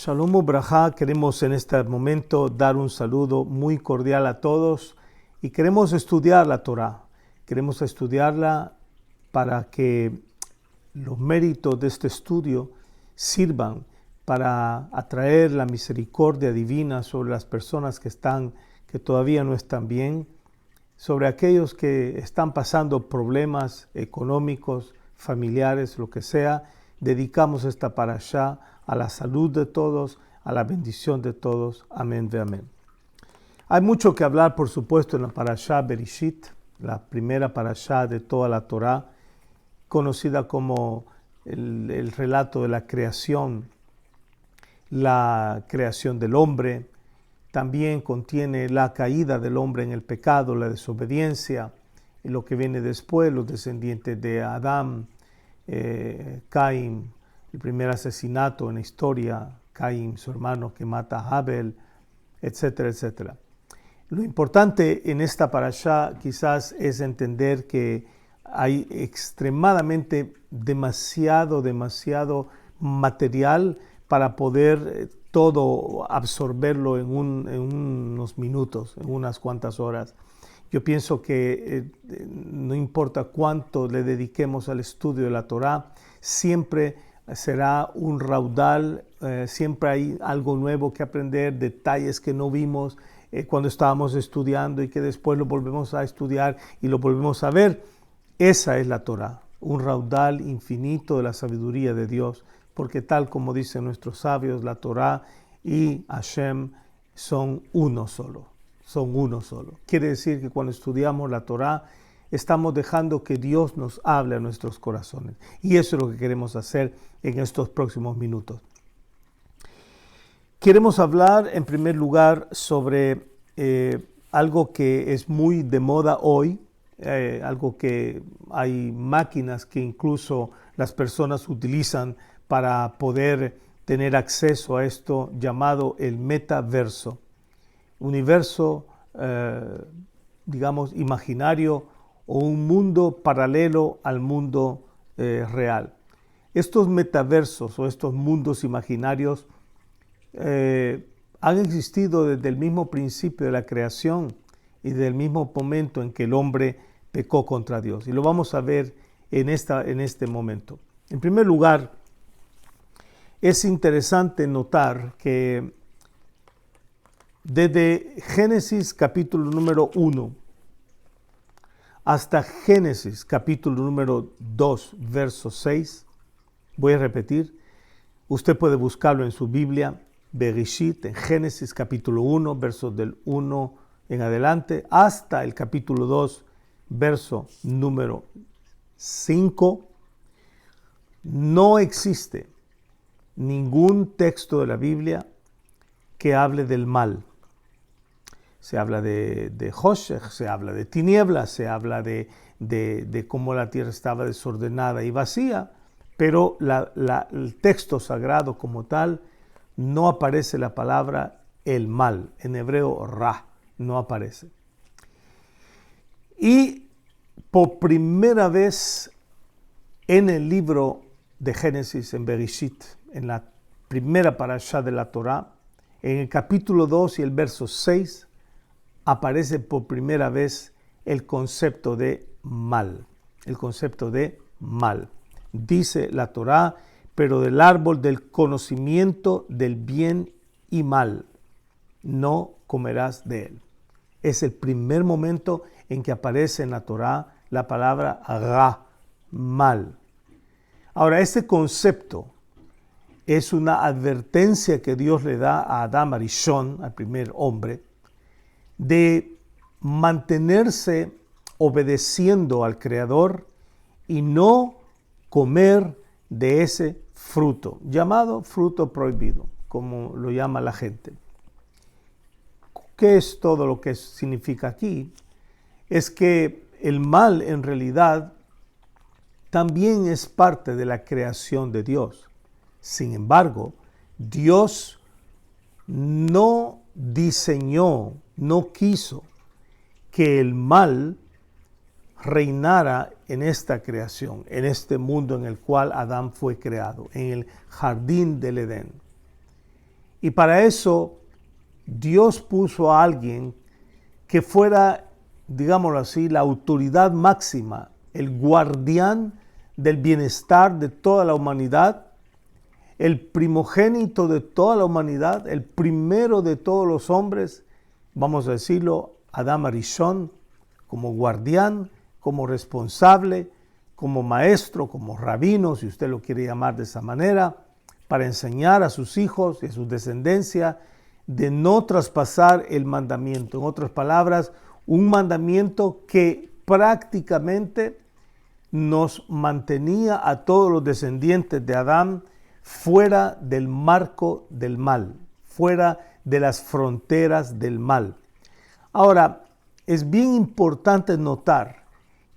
Shalom Ubrajá, queremos en este momento dar un saludo muy cordial a todos y queremos estudiar la Torá. Queremos estudiarla para que los méritos de este estudio sirvan para atraer la misericordia divina sobre las personas que todavía no están bien, sobre aquellos que están pasando problemas económicos, familiares, lo que sea. Dedicamos esta parashá a la salud de todos, a la bendición de todos. Amén ve amén. Hay mucho que hablar, por supuesto, en la parashá Bereshit, la primera parashá de toda la Torá, conocida como el relato de la creación del hombre. También contiene la caída del hombre en el pecado, la desobediencia, y lo que viene después, los descendientes de Adán, Caín, el primer asesinato en la historia, Caín, su hermano que mata a Abel, etcétera, etcétera. Lo importante en esta parashá quizás es entender que hay extremadamente demasiado material para poder todo absorberlo en unos minutos, en unas cuantas horas. Yo pienso que no importa cuánto le dediquemos al estudio de la Torá, siempre será un raudal, siempre hay algo nuevo que aprender, detalles que no vimos cuando estábamos estudiando y que después lo volvemos a estudiar y lo volvemos a ver. Esa es la Torá, un raudal infinito de la sabiduría de Dios, porque tal como dicen nuestros sabios, la Torá y Hashem son uno solo. Quiere decir que cuando estudiamos la Torá, estamos dejando que Dios nos hable a nuestros corazones. Y eso es lo que queremos hacer en estos próximos minutos. Queremos hablar en primer lugar sobre algo que es muy de moda hoy, algo que hay máquinas que incluso las personas utilizan para poder tener acceso a esto, llamado el metaverso. Universo, digamos, imaginario o un mundo paralelo al mundo real. Estos metaversos o estos mundos imaginarios han existido desde el mismo principio de la creación y desde el mismo momento en que el hombre pecó contra Dios. Y lo vamos a ver en este momento. En primer lugar, es interesante notar que desde Génesis capítulo número 1 hasta Génesis capítulo número 2, verso 6, voy a repetir, usted puede buscarlo en su Biblia, Bereshit, en Génesis capítulo 1, versos del 1 en adelante, hasta el capítulo 2, verso número 5, no existe ningún texto de la Biblia que hable del mal. Se habla de Hoshech, se habla de tinieblas, se habla de cómo la tierra estaba desordenada y vacía, pero el texto sagrado como tal no aparece la palabra el mal, en hebreo ra, no aparece. Y por primera vez en el libro de Génesis, en Bereshit, en la primera parashá de la Torá, en el capítulo 2 y el verso 6, aparece por primera vez el concepto de mal. El concepto de mal. Dice la Torá, pero del árbol del conocimiento del bien y mal, no comerás de él. Es el primer momento en que aparece en la Torá la palabra ra, mal. Ahora, este concepto es una advertencia que Dios le da a Adán Arishon, al primer hombre, de mantenerse obedeciendo al Creador y no comer de ese fruto, llamado fruto prohibido, como lo llama la gente. ¿Qué es todo lo que significa aquí? Es que el mal en realidad también es parte de la creación de Dios. Sin embargo, Dios no diseñó, no quiso que el mal reinara en esta creación, en este mundo en el cual Adán fue creado, en el jardín del Edén. Y para eso Dios puso a alguien que fuera, digámoslo así, la autoridad máxima, el guardián del bienestar de toda la humanidad, el primogénito de toda la humanidad, el primero de todos los hombres, vamos a decirlo, Adam Arishon, como guardián, como responsable, como maestro, como rabino, si usted lo quiere llamar de esa manera, para enseñar a sus hijos y a su descendencia de no traspasar el mandamiento. En otras palabras, un mandamiento que prácticamente nos mantenía a todos los descendientes de Adán fuera del marco del mal, fuera de las fronteras del mal. Ahora, es bien importante notar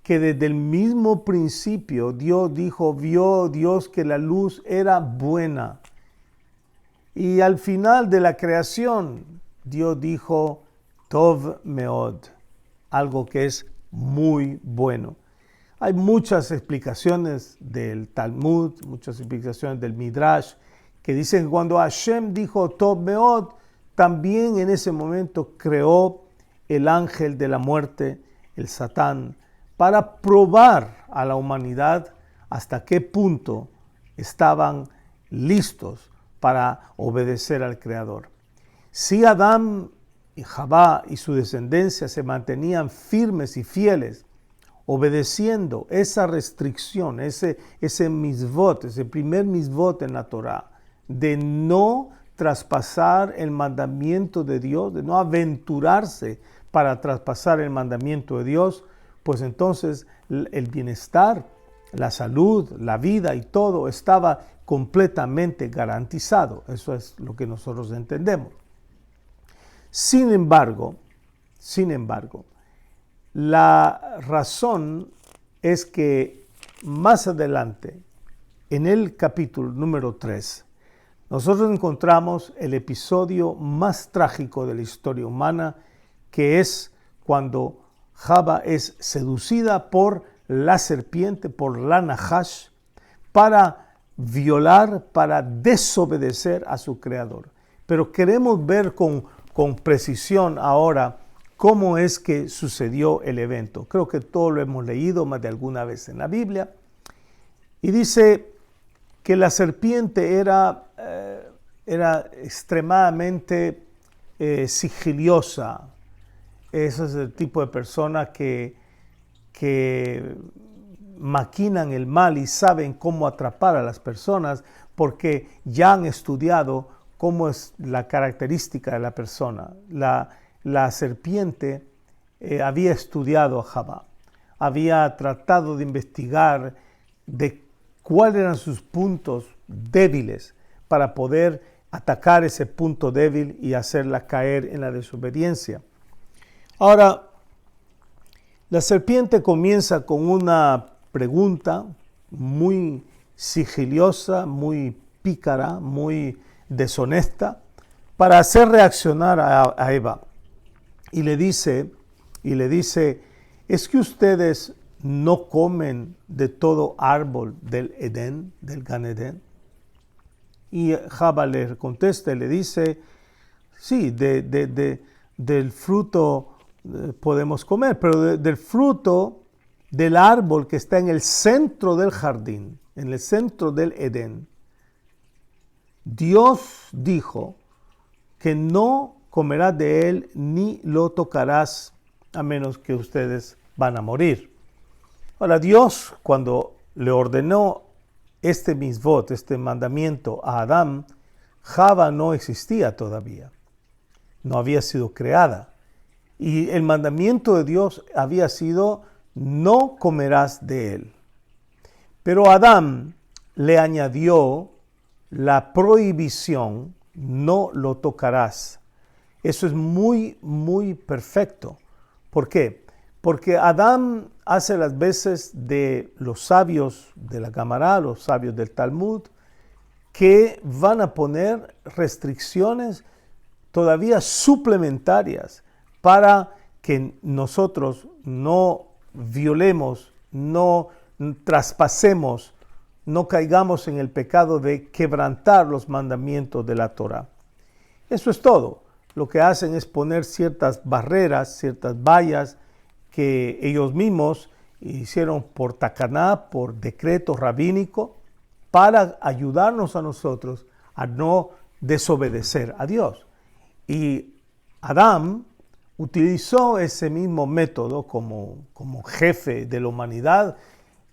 que desde el mismo principio Dios dijo, vio Dios que la luz era buena. Y al final de la creación, Dios dijo, Tov Meod, algo que es muy bueno. Hay muchas explicaciones del Talmud, muchas explicaciones del Midrash, que dicen que cuando Hashem dijo Tov Meod, también en ese momento creó el ángel de la muerte, el Satán, para probar a la humanidad hasta qué punto estaban listos para obedecer al Creador. Si Adán y Jabá y su descendencia se mantenían firmes y fieles, obedeciendo esa restricción, ese misvot, ese primer misvot en la Torá, de no traspasar el mandamiento de Dios, de no aventurarse para traspasar el mandamiento de Dios, pues entonces el bienestar, la salud, la vida y todo estaba completamente garantizado. Eso es lo que nosotros entendemos. Sin embargo, la razón es que más adelante, en el capítulo número 3, nosotros encontramos el episodio más trágico de la historia humana, que es cuando Jabá es seducida por la serpiente, por la Nahash, para violar, para desobedecer a su creador. Pero queremos ver con precisión ahora cómo es que sucedió el evento. Creo que todo lo hemos leído más de alguna vez en la Biblia. Y dice que la serpiente era extremadamente sigiliosa. Ese es el tipo de persona que maquinan el mal y saben cómo atrapar a las personas porque ya han estudiado cómo es la característica de la persona. La serpiente había estudiado a Jabá, había tratado de investigar de cuáles eran sus puntos débiles para poder atacar ese punto débil y hacerla caer en la desobediencia. Ahora, la serpiente comienza con una pregunta muy sigiliosa, muy pícara, muy deshonesta, para hacer reaccionar a Eva. Y le dice, ¿es que ustedes no comen de todo árbol del Edén, del Gan Edén? Y Jabá le contesta y le dice, sí, del fruto podemos comer, pero del fruto del árbol que está en el centro del jardín, en el centro del Edén, Dios dijo que no comerás de él ni lo tocarás a menos que ustedes van a morir. Ahora, Dios, cuando le ordenó este misvot, este mandamiento a Adán, Jabá no existía todavía, no había sido creada. Y el mandamiento de Dios había sido, no comerás de él. Pero Adán le añadió la prohibición, no lo tocarás. Eso es muy, muy perfecto. ¿Por qué? Porque Adán hace las veces de los sabios de la Gemara, los sabios del Talmud, que van a poner restricciones todavía suplementarias para que nosotros no violemos, no traspasemos, no caigamos en el pecado de quebrantar los mandamientos de la Torá. Eso es todo. Lo que hacen es poner ciertas barreras, ciertas vallas que ellos mismos hicieron por tacaná, por decreto rabínico, para ayudarnos a nosotros a no desobedecer a Dios. Y Adán utilizó ese mismo método como jefe de la humanidad,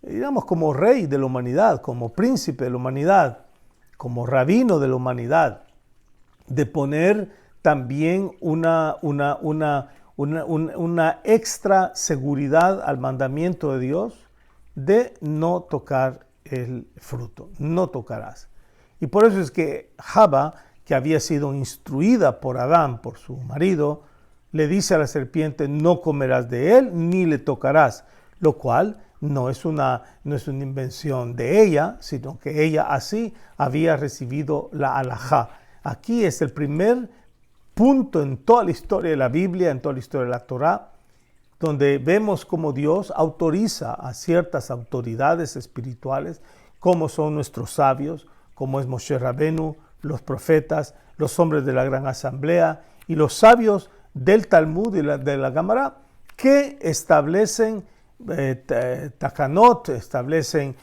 digamos como rey de la humanidad, como príncipe de la humanidad, como rabino de la humanidad, de poner también una extra seguridad al mandamiento de Dios de no tocar el fruto, no tocarás. Y por eso es que Java, que había sido instruida por Adán, por su marido, le dice a la serpiente, no comerás de él ni le tocarás, lo cual no es una invención de ella, sino que ella así había recibido la alajá. Aquí es el primer punto en toda la historia de la Biblia, en toda la historia de la Torá, donde vemos cómo Dios autoriza a ciertas autoridades espirituales, como son nuestros sabios, como es Moshe Rabenu, los profetas, los hombres de la gran asamblea y los sabios del Talmud y de la Gemara, que establecen takanot, establecen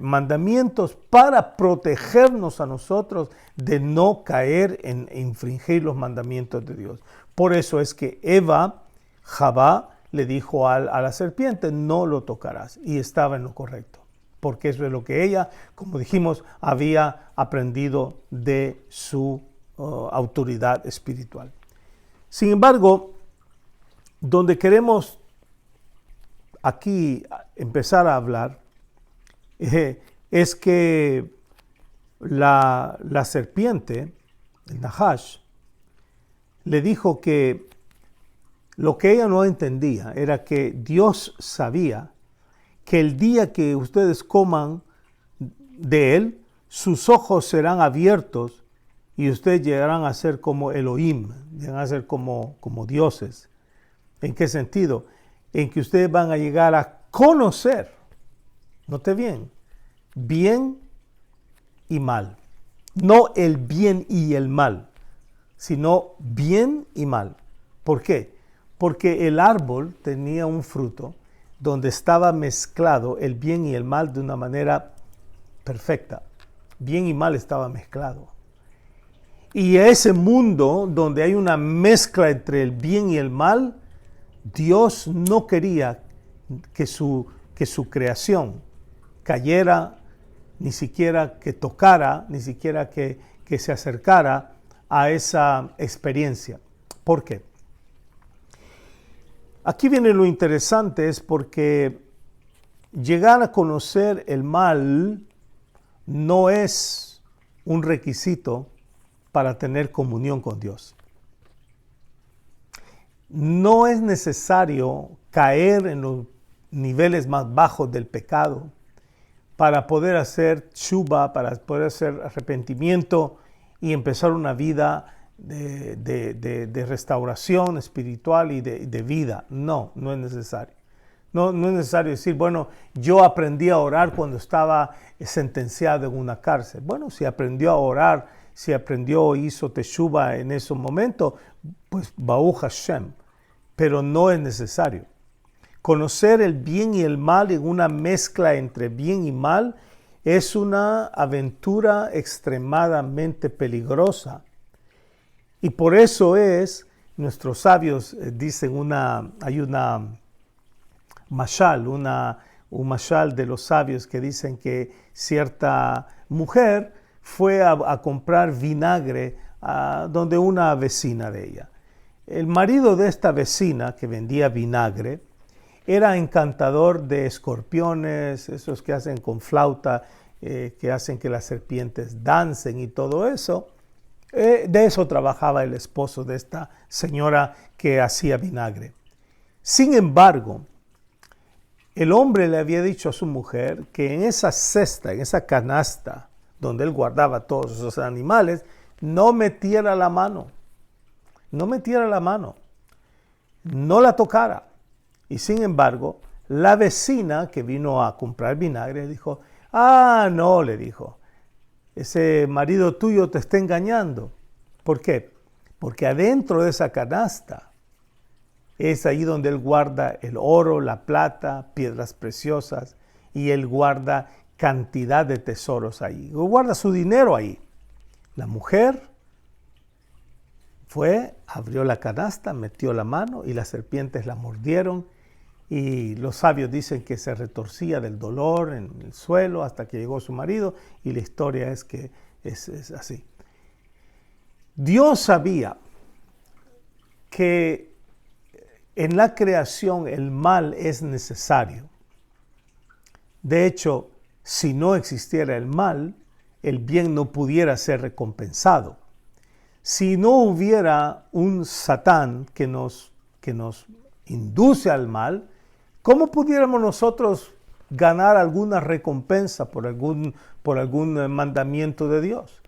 mandamientos para protegernos a nosotros de no caer en infringir los mandamientos de Dios. Por eso es que Javá le dijo a la serpiente, no lo tocarás, y estaba en lo correcto, porque eso es lo que ella, como dijimos, había aprendido de su autoridad espiritual. Sin embargo, donde queremos aquí empezar a hablar es que la serpiente, el Nahash, le dijo que lo que ella no entendía era que Dios sabía que el día que ustedes coman de él, sus ojos serán abiertos y ustedes llegarán a ser como Elohim, llegarán a ser como dioses. ¿En qué sentido? En que ustedes van a llegar a conocer, note bien y mal. No el bien y el mal, sino bien y mal. ¿Por qué? Porque el árbol tenía un fruto donde estaba mezclado el bien y el mal de una manera perfecta. Bien y mal estaba mezclado. Y ese mundo donde hay una mezcla entre el bien y el mal, Dios no quería que su creación cayera, ni siquiera que tocara, ni siquiera que se acercara a esa experiencia. ¿Por qué? Aquí viene lo interesante, es porque llegar a conocer el mal no es un requisito para tener comunión con Dios. No es necesario caer en los niveles más bajos del pecado para poder hacer tshuva, para poder hacer arrepentimiento y empezar una vida de restauración espiritual y de vida. No es necesario. No es necesario decir, bueno, yo aprendí a orar cuando estaba sentenciado en una cárcel. Bueno, si aprendió a orar, si aprendió, hizo teshuva en ese momento, pues Baruch Hashem. Pero no es necesario. Conocer el bien y el mal en una mezcla entre bien y mal es una aventura extremadamente peligrosa. Y por eso nuestros sabios dicen hay una mashal, un mashal de los sabios que dicen que cierta mujer fue a comprar vinagre donde una vecina de ella. El marido de esta vecina que vendía vinagre era encantador de escorpiones, esos que hacen con flauta, que hacen que las serpientes dancen y todo eso. De eso trabajaba el esposo de esta señora que hacía vinagre. Sin embargo, el hombre le había dicho a su mujer que en esa cesta, en esa canasta donde él guardaba todos esos animales, no metiera la mano, no la tocara. Y sin embargo, la vecina que vino a comprar vinagre dijo, no, le dijo, ese marido tuyo te está engañando. ¿Por qué? Porque adentro de esa canasta es ahí donde Él guarda el oro, la plata, piedras preciosas, y Él guarda cantidad de tesoros ahí. Él guarda su dinero ahí. La mujer fue, abrió la canasta, metió la mano y las serpientes la mordieron. Y los sabios dicen que se retorcía del dolor en el suelo hasta que llegó su marido, y la historia es que es así. Dios sabía que en la creación el mal es necesario. De hecho, si no existiera el mal, el bien no pudiera ser recompensado. Si no hubiera un Satán que nos induce al mal, ¿cómo pudiéramos nosotros ganar alguna recompensa por algún mandamiento de Dios?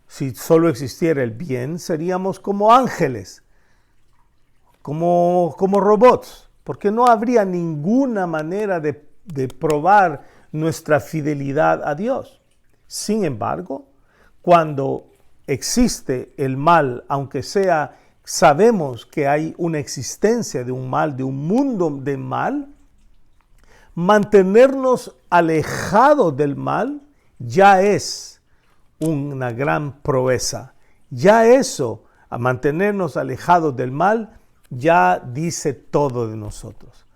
Si solo existiera el bien, seríamos como ángeles, como robots, porque no habría ninguna manera de probar nuestra fidelidad a Dios. Sin embargo, cuando existe el mal, aunque sea, sabemos que hay una existencia de un mal, de un mundo de mal, mantenernos alejados del mal ya es una gran proeza. Ya eso, a mantenernos alejados del mal, ya dice todo de nosotros.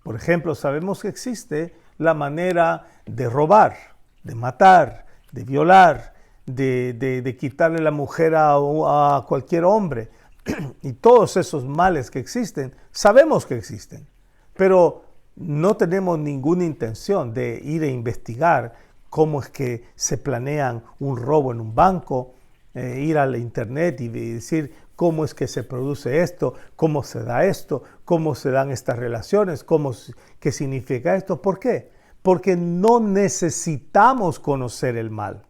Por ejemplo, sabemos que existe la manera de robar, de matar, de violar, de quitarle la mujer a cualquier hombre. Y todos esos males que existen, sabemos que existen, pero no tenemos ninguna intención de ir a investigar cómo es que se planean un robo en un banco, ir a la internet y decir cómo es que se produce esto, cómo se da esto, cómo se dan estas relaciones, qué significa esto. ¿Por qué? Porque no necesitamos conocer el mal.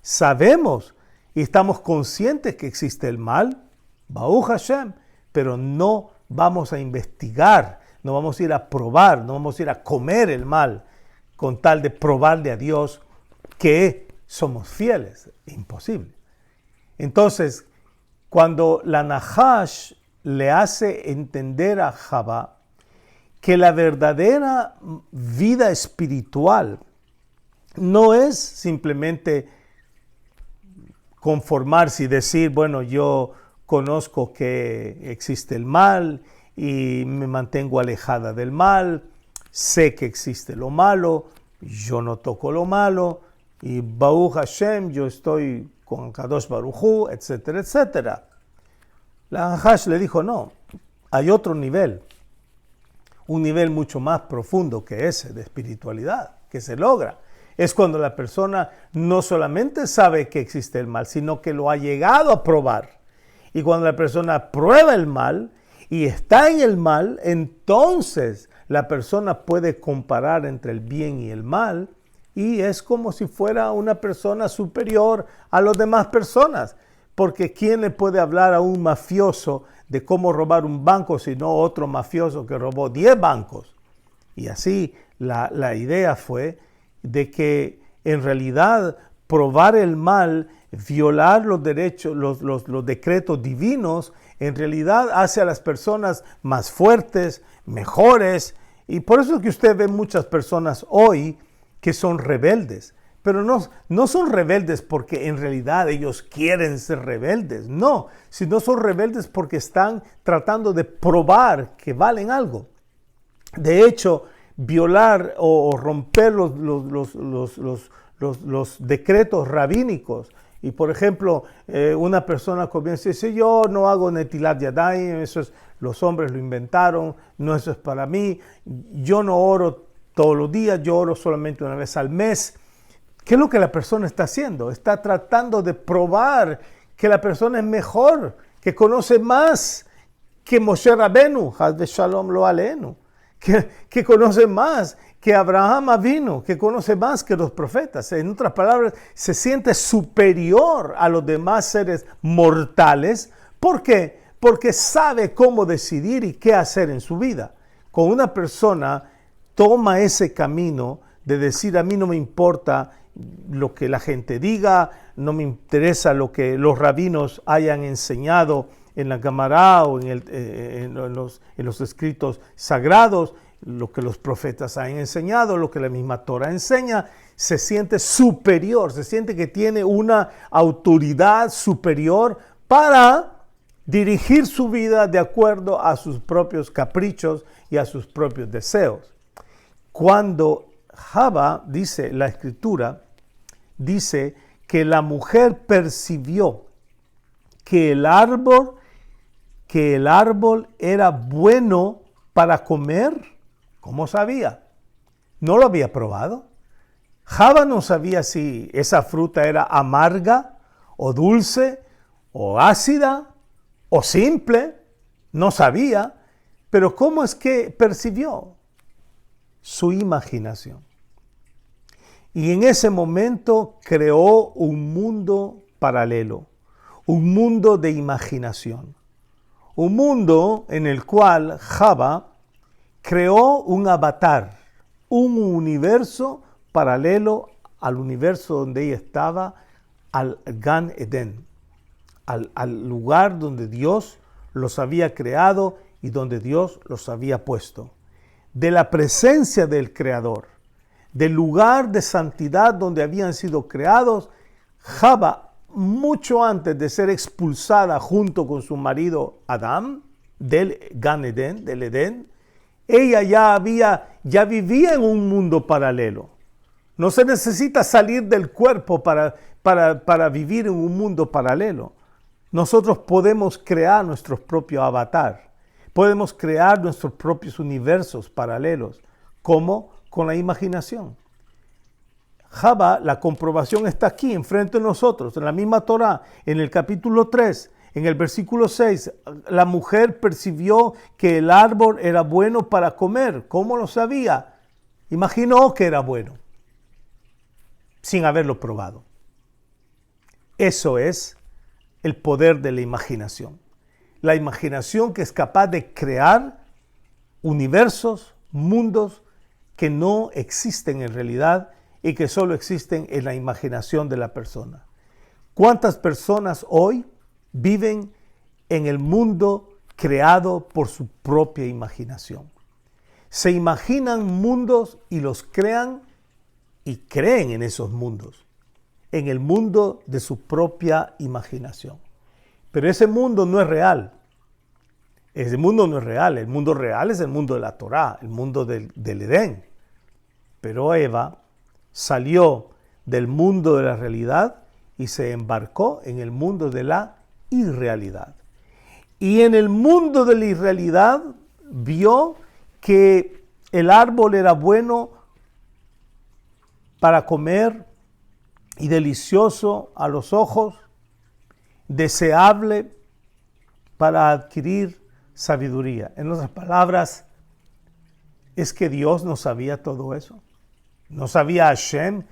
Sabemos y estamos conscientes que existe el mal, Baruch Hashem, pero no vamos a investigar, no vamos a ir a probar, no vamos a ir a comer el mal con tal de probarle a Dios que somos fieles. Imposible. Entonces, cuando la Nahash le hace entender a Jabá que la verdadera vida espiritual no es simplemente conformarse y decir, bueno, yo conozco que existe el mal y me mantengo alejada del mal, sé que existe lo malo, yo no toco lo malo, y Baruch Hashem, yo estoy con Kadosh Baruj Hu, etcétera, etcétera. La Nahash le dijo, no, hay otro nivel, un nivel mucho más profundo que ese de espiritualidad, que se logra. Es cuando la persona no solamente sabe que existe el mal, sino que lo ha llegado a probar. Y cuando la persona prueba el mal y está en el mal, entonces la persona puede comparar entre el bien y el mal, y es como si fuera una persona superior a las demás personas. Porque ¿quién le puede hablar a un mafioso de cómo robar un banco sino otro mafioso que robó 10 bancos? Y así la idea fue de que en realidad probar el mal, violar los derechos, los decretos divinos, en realidad hace a las personas más fuertes, mejores. Y por eso es que usted ve muchas personas hoy que son rebeldes. Pero no son rebeldes porque en realidad ellos quieren ser rebeldes. No, sino son rebeldes porque están tratando de probar que valen algo. De hecho, violar o romper los decretos rabínicos. Y por ejemplo, una persona comienza y dice, yo no hago netilat yadayim, eso es, los hombres lo inventaron, no, eso es para mí, yo no oro todos los días, yo oro solamente una vez al mes. ¿Qué es lo que la persona está haciendo? Está tratando de probar que la persona es mejor, que conoce más que Moshe Rabenu, Haz Shalom lo aleinu, que conoce más que Abraham Avinu, que conoce más que los profetas. En otras palabras, se siente superior a los demás seres mortales. ¿Por qué? Porque sabe cómo decidir y qué hacer en su vida. Cuando una persona toma ese camino de decir, a mí no me importa lo que la gente diga, no me interesa lo que los rabinos hayan enseñado en la Gemara o en los escritos sagrados, lo que los profetas han enseñado, lo que la misma Torah enseña. Se siente superior, se siente que tiene una autoridad superior para dirigir su vida de acuerdo a sus propios caprichos y a sus propios deseos. Cuando Java, dice la escritura, dice que la mujer percibió que el árbol era bueno para comer. ¿Cómo sabía? No lo había probado. Java no sabía si esa fruta era amarga o dulce o ácida o simple. No sabía. Pero ¿cómo es que percibió? Su imaginación. Y en ese momento creó un mundo paralelo, un mundo de imaginación, un mundo en el cual Java creó un avatar, un universo paralelo al universo donde ella estaba, al Gan Eden, al lugar donde Dios los había creado y donde Dios los había puesto. De la presencia del Creador, del lugar de santidad donde habían sido creados, Java, mucho antes de ser expulsada junto con su marido Adán del Gan Eden, del Edén, ella ya vivía en un mundo paralelo. No se necesita salir del cuerpo para vivir en un mundo paralelo. Nosotros podemos crear nuestro propio avatar. Podemos crear nuestros propios universos paralelos. ¿Cómo? Con la imaginación. Java, la comprobación está aquí, enfrente de nosotros, en la misma Torah, en el capítulo 3, en el versículo 6. La mujer percibió que el árbol era bueno para comer. ¿Cómo lo sabía? Imaginó que era bueno, sin haberlo probado. Eso es el poder de la imaginación. La imaginación que es capaz de crear universos, mundos que no existen en realidad y que solo existen en la imaginación de la persona. ¿Cuántas personas hoy viven en el mundo creado por su propia imaginación? Se imaginan mundos y los crean y creen en esos mundos, en el mundo de su propia imaginación. Pero ese mundo no es real. Ese mundo no es real. El mundo real es el mundo de la Torá, el mundo del Edén. Pero Eva salió del mundo de la realidad y se embarcó en el mundo de la irrealidad. Y en el mundo de la irrealidad vio que el árbol era bueno para comer y delicioso a los ojos, deseable para adquirir sabiduría. En otras palabras, es que Dios no sabía todo eso. No sabía Hashem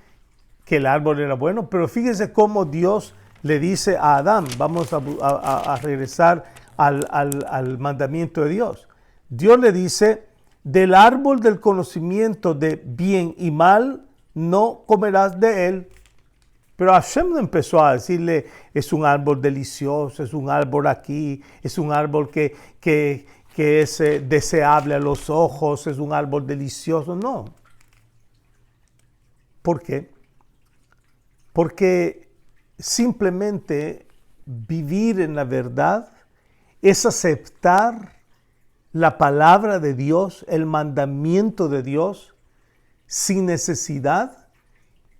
que el árbol era bueno, pero fíjese cómo Dios le dice a Adán, vamos a regresar al mandamiento de Dios. Dios le dice, del árbol del conocimiento de bien y mal, no comerás de él. Pero Hashem no empezó a decirle, es un árbol delicioso, es un árbol aquí, es un árbol que es deseable a los ojos, es un árbol delicioso. No. ¿Por qué? Porque simplemente vivir en la verdad es aceptar la palabra de Dios, el mandamiento de Dios, sin necesidad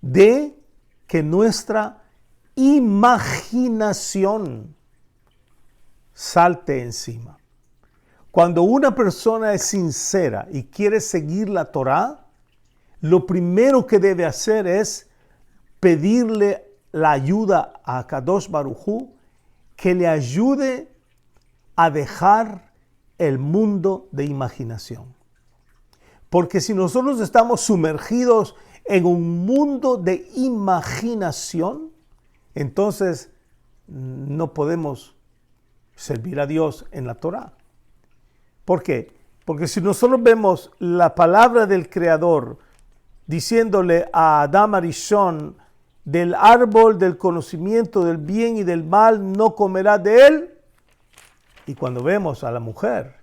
de que nuestra imaginación salte encima. Cuando una persona es sincera y quiere seguir la Torá, lo primero que debe hacer es pedirle la ayuda a Kadosh Baruj Hu, que le ayude a dejar el mundo de imaginación. Porque si nosotros estamos sumergidos en un mundo de imaginación, entonces no podemos servir a Dios en la Torá. ¿Por qué? Porque si nosotros vemos la palabra del Creador diciéndole a Adam Arishon del árbol del conocimiento del bien y del mal, no comerás de él. Y cuando vemos a la mujer,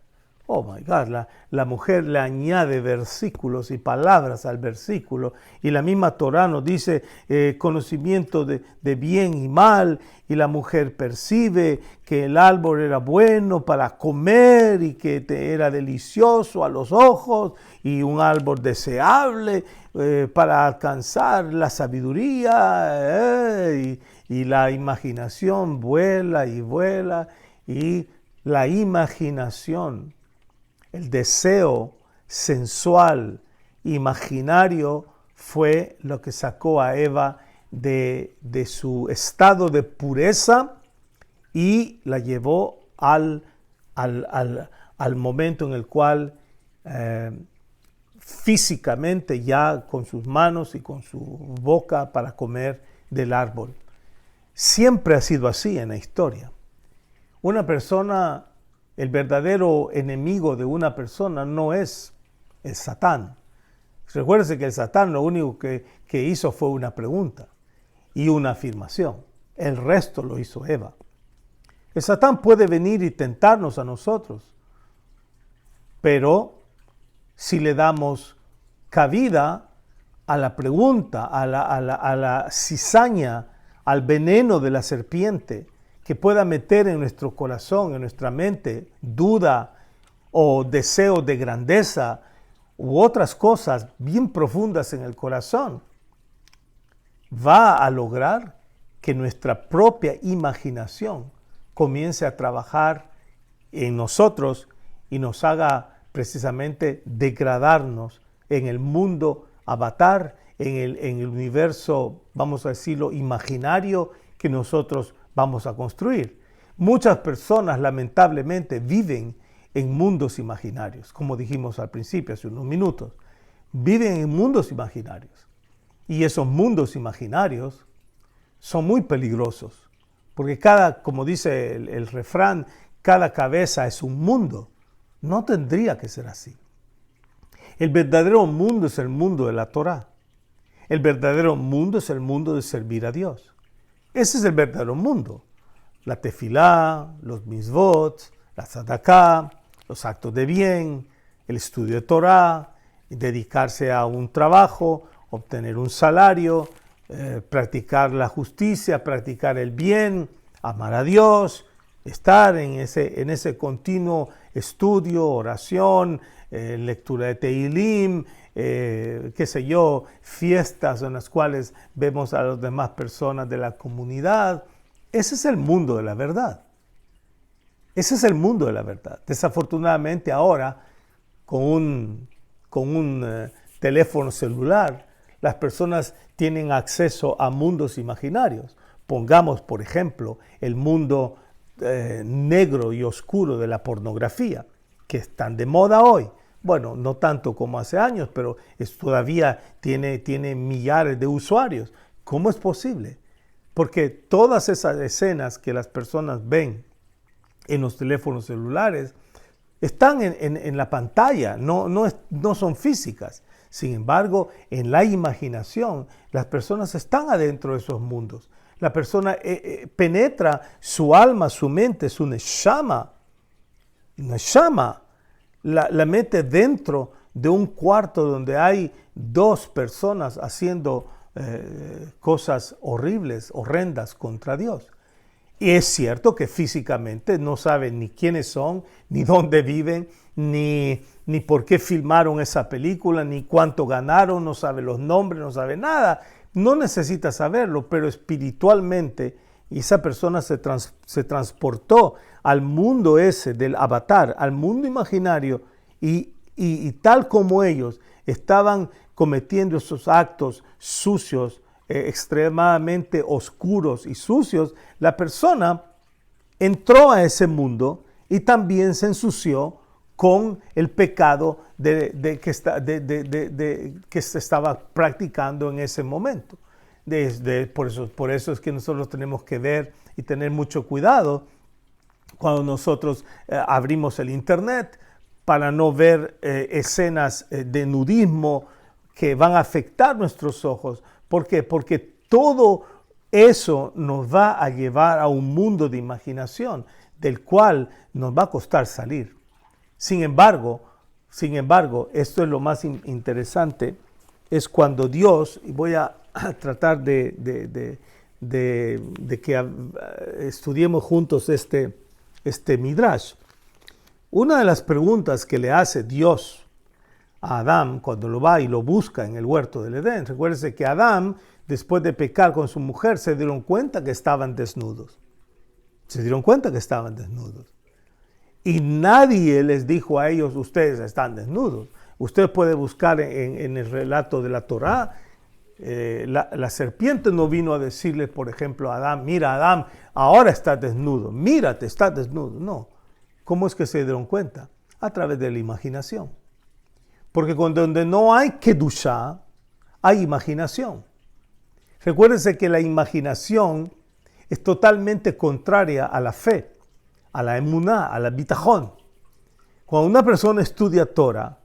oh my God, la mujer le añade versículos y palabras al versículo. Y la misma Torá nos dice conocimiento de bien y mal. Y la mujer percibe que el árbol era bueno para comer y que era delicioso a los ojos y un árbol deseable para alcanzar la sabiduría. Y la imaginación vuela y vuela. Y la imaginación, el deseo sensual, imaginario, fue lo que sacó a Eva de su estado de pureza y la llevó al momento en el cual físicamente ya con sus manos y con su boca para comer del árbol. Siempre ha sido así en la historia. Una persona, el verdadero enemigo de una persona no es el Satán. Recuérdense que el Satán lo único que hizo fue una pregunta y una afirmación. El resto lo hizo Eva. El Satán puede venir y tentarnos a nosotros, pero si le damos cabida a la pregunta, a la cizaña, al veneno de la serpiente, que pueda meter en nuestro corazón, en nuestra mente, duda o deseo de grandeza u otras cosas bien profundas en el corazón, va a lograr que nuestra propia imaginación comience a trabajar en nosotros y nos haga precisamente degradarnos en el mundo avatar, en el universo, vamos a decirlo, imaginario que nosotros vamos a construir. Muchas personas lamentablemente viven en mundos imaginarios, como dijimos al principio, hace unos minutos. Viven en mundos imaginarios. Y esos mundos imaginarios son muy peligrosos, porque como dice el refrán, cada cabeza es un mundo. No tendría que ser así. El verdadero mundo es el mundo de la Torá. El verdadero mundo es el mundo de servir a Dios. Ese es el verdadero mundo. La tefilá, los misvot, la tzedakah, los actos de bien, el estudio de Torá, dedicarse a un trabajo, obtener un salario, practicar la justicia, practicar el bien, amar a Dios, estar en ese continuo estudio, oración, lectura de Tehilim, fiestas en las cuales vemos a las demás personas de la comunidad. Ese es el mundo de la verdad. Ese es el mundo de la verdad. Desafortunadamente ahora, con un teléfono celular, las personas tienen acceso a mundos imaginarios. Pongamos, por ejemplo, el mundo negro y oscuro de la pornografía, que están de moda hoy. Bueno, no tanto como hace años, pero todavía tiene millares de usuarios. ¿Cómo es posible? Porque todas esas escenas que las personas ven en los teléfonos celulares están en la pantalla, no son físicas. Sin embargo, en la imaginación, las personas están adentro de esos mundos. La persona penetra su alma, su mente, su neshama. La mete dentro de un cuarto donde hay dos personas haciendo cosas horribles, horrendas contra Dios. Y es cierto que físicamente no saben ni quiénes son, ni dónde viven, ni por qué filmaron esa película, ni cuánto ganaron, no sabe los nombres, no sabe nada. No necesita saberlo, pero espiritualmente esa persona se transportó al mundo ese del avatar, al mundo imaginario, y tal como ellos estaban cometiendo esos actos sucios, extremadamente oscuros y sucios, la persona entró a ese mundo y también se ensució con el pecado que se estaba practicando en ese momento. Por eso es que nosotros tenemos que ver y tener mucho cuidado cuando nosotros abrimos el internet para no ver escenas de nudismo que van a afectar nuestros ojos. ¿Por qué? Porque todo eso nos va a llevar a un mundo de imaginación del cual nos va a costar salir. Sin embargo, esto es lo más interesante, es cuando Dios, y voy a tratar de que estudiemos juntos este Midrash. Una de las preguntas que le hace Dios a Adán cuando lo va y lo busca en el huerto del Edén, recuérdense que Adán, después de pecar con su mujer, se dieron cuenta que estaban desnudos. Y nadie les dijo a ellos, ustedes están desnudos. Usted puede buscar en el relato de la Torá, la serpiente no vino a decirle, por ejemplo, a Adán, mira Adán, ahora estás desnudo, mírate, estás desnudo. No. ¿Cómo es que se dieron cuenta? A través de la imaginación. Porque donde no hay kedushá, hay imaginación. Recuérdense que la imaginación es totalmente contraria a la fe, a la emuná, a la bitajón. Cuando una persona estudia Torah,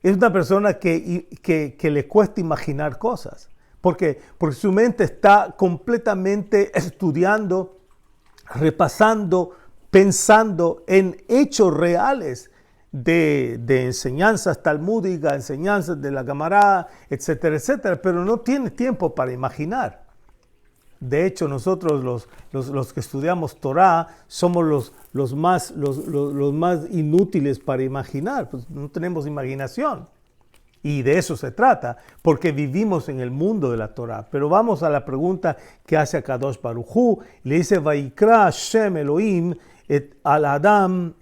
es una persona que le cuesta imaginar cosas. Porque su mente está completamente estudiando, repasando, pensando en hechos reales de enseñanzas talmúdicas, enseñanzas de la Gemara, etcétera, etcétera, pero no tiene tiempo para imaginar. De hecho, nosotros los que estudiamos Torah somos los más inútiles para imaginar, pues no tenemos imaginación. Y de eso se trata, porque vivimos en el mundo de la Torah. Pero vamos a la pregunta que hace a Kadosh Baruj Hu. Le dice, Vayikra Hashem Elohim et al Adam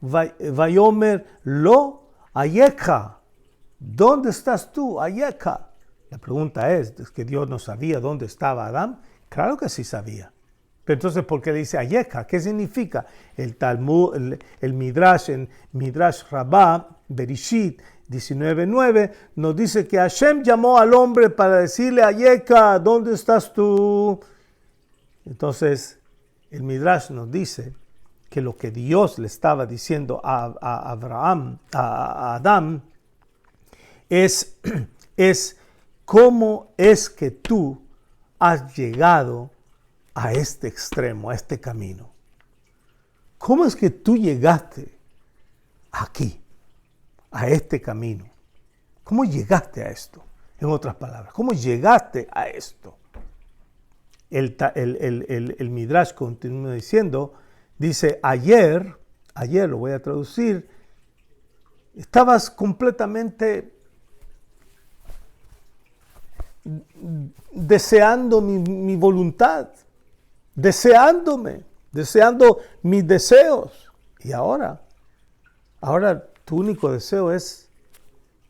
Vayomer lo ayeka. ¿Dónde estás tú, ayeka? La pregunta es que Dios no sabía dónde estaba Adán. Claro que sí sabía. Pero entonces, ¿por qué le dice ayeka? ¿Qué significa? El Talmud, el Midrash, en Midrash Rabbah, Bereshit 19:9, nos dice que Hashem llamó al hombre para decirle, ayeka, ¿dónde estás tú? Entonces, el Midrash nos dice que lo que Dios le estaba diciendo a Adán, es cómo es que tú has llegado a este extremo, a este camino. ¿Cómo es que tú llegaste aquí, a este camino? ¿Cómo llegaste a esto? En otras palabras, ¿cómo llegaste a esto? El Midrash continúa diciendo, dice, ayer lo voy a traducir, estabas completamente deseando mi voluntad, deseando mis deseos. Y ahora tu único deseo es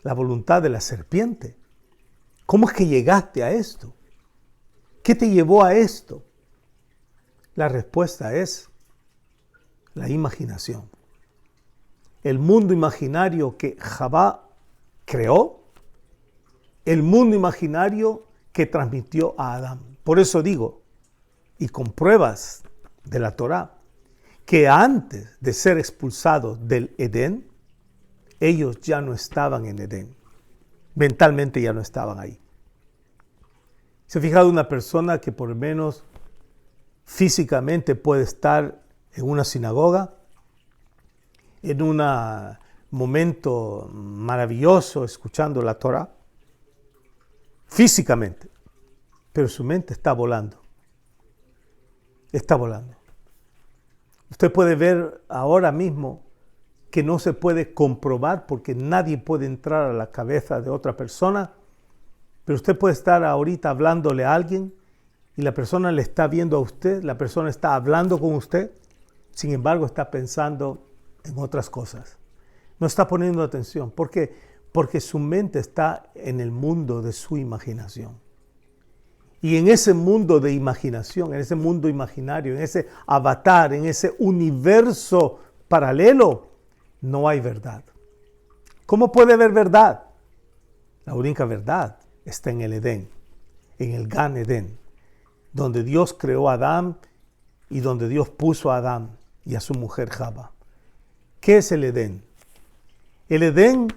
la voluntad de la serpiente. ¿Cómo es que llegaste a esto? ¿Qué te llevó a esto? La respuesta es la imaginación. El mundo imaginario que Javá creó, el mundo imaginario que transmitió a Adán. Por eso digo, y con pruebas de la Torá, que antes de ser expulsados del Edén, ellos ya no estaban en Edén. Mentalmente ya no estaban ahí. ¿Se ha fijado una persona que por lo menos físicamente puede estar en una sinagoga, en un momento maravilloso escuchando la Torá? Físicamente, pero su mente está volando. Está volando. Usted puede ver ahora mismo que no se puede comprobar porque nadie puede entrar a la cabeza de otra persona, pero usted puede estar ahorita hablándole a alguien y la persona le está viendo a usted, la persona está hablando con usted, sin embargo está pensando en otras cosas. No está poniendo atención. ¿Por qué? Porque su mente está en el mundo de su imaginación. Y en ese mundo de imaginación, en ese mundo imaginario, en ese avatar, en ese universo paralelo, no hay verdad. ¿Cómo puede haber verdad? La única verdad está en el Edén, en el Gan Edén, donde Dios creó a Adán y donde Dios puso a Adán y a su mujer Java. ¿Qué es el Edén? El Edén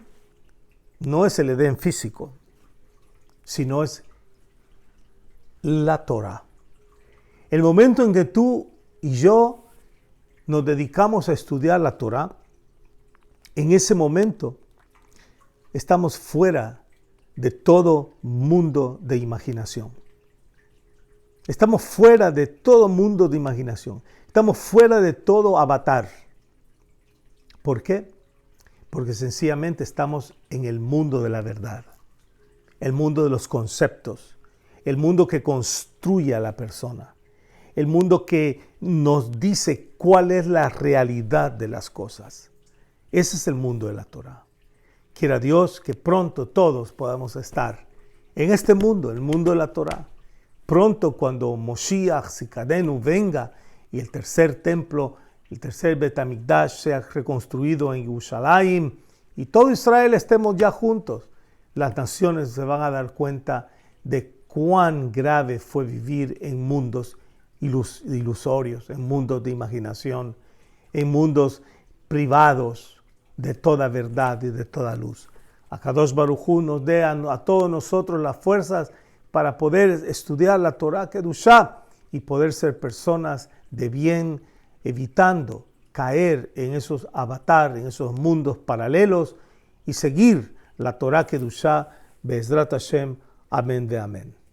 no es el Edén físico, sino es la Torah. El momento en que tú y yo nos dedicamos a estudiar la Torah, en ese momento estamos fuera de todo mundo de imaginación. Estamos fuera de todo mundo de imaginación. Estamos fuera de todo avatar. ¿Por qué? Porque sencillamente estamos en el mundo de la verdad, el mundo de los conceptos, el mundo que construye a la persona, el mundo que nos dice cuál es la realidad de las cosas. Ese es el mundo de la Torah. Quiera Dios que pronto todos podamos estar en este mundo, el mundo de la Torah. Pronto cuando Moshiach Tsidkenu venga y el tercer templo, el tercer Bet HaMikdash sea reconstruido en Jerusalén y todo Israel estemos ya juntos, las naciones se van a dar cuenta de cuán grave fue vivir en mundos ilusorios, en mundos de imaginación, en mundos privados de toda verdad y de toda luz. Akadosh Baruj Hu nos dé a todos nosotros las fuerzas para poder estudiar la Torah Kedushá y poder ser personas de bien, evitando caer en esos avatar, en esos mundos paralelos y seguir la Torah Kedushá, Be'ezrat Hashem, amén de amén.